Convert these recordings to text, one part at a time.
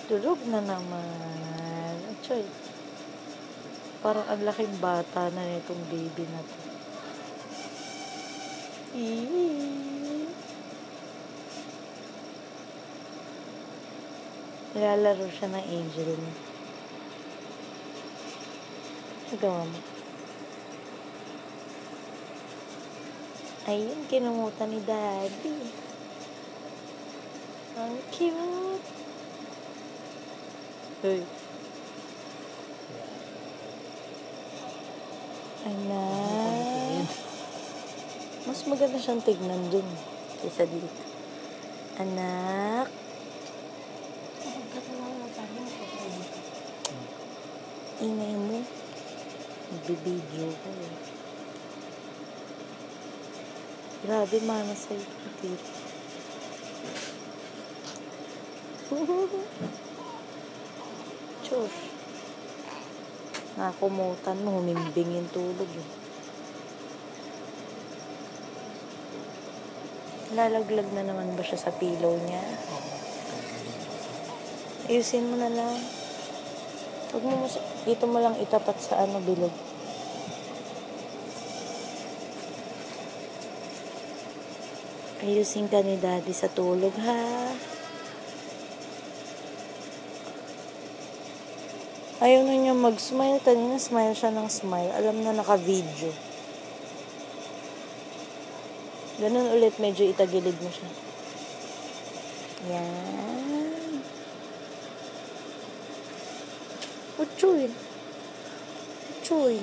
Tulog na naman. Choy. Parang ang laking bata na nitong baby na to. Nilalaro siya ng angel niya. Nagawa mo. Ayun, kinumutan ni Daddy. Ang cute. Uy. Anak. Mas maganda siyang tignan dun kaysa dito. Anak. Ingay mo. Nagbibideo ko eh. Grabe, mana sa'yo. Chos. Nakakumutan mo, humimbing yung tulog eh. Lalaglag na naman ba siya sa pillow niya? Ayusin mo na lang. Huwag mo dito mo lang itapat sa bilog. Ayusin ka ni Daddy sa tulog, ha? Ayaw na niya mag-smile. Kanina smile siya ng smile. Alam na naka-video. Ganun ulit, medyo itagilid mo siya. Yan. Uchoy. Uchoy.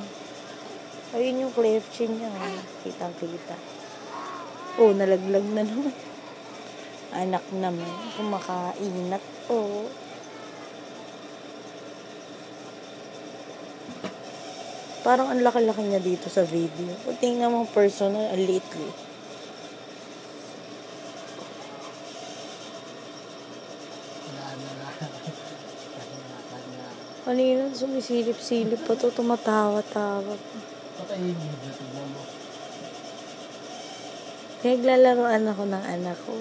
Ayun yung cleft chin niya. Kitang-kita. Oh, nalaglag na naman. Anak naman. Kumakainat po. Parang ang laki-laki niya dito sa video. Kung tingnan mo personal, ang liit-liit. Kanina, sumisilip-silip pa to, tumatawa-tawa. Patayin mo na ito mo. Naglalaroan ako ng anak ko.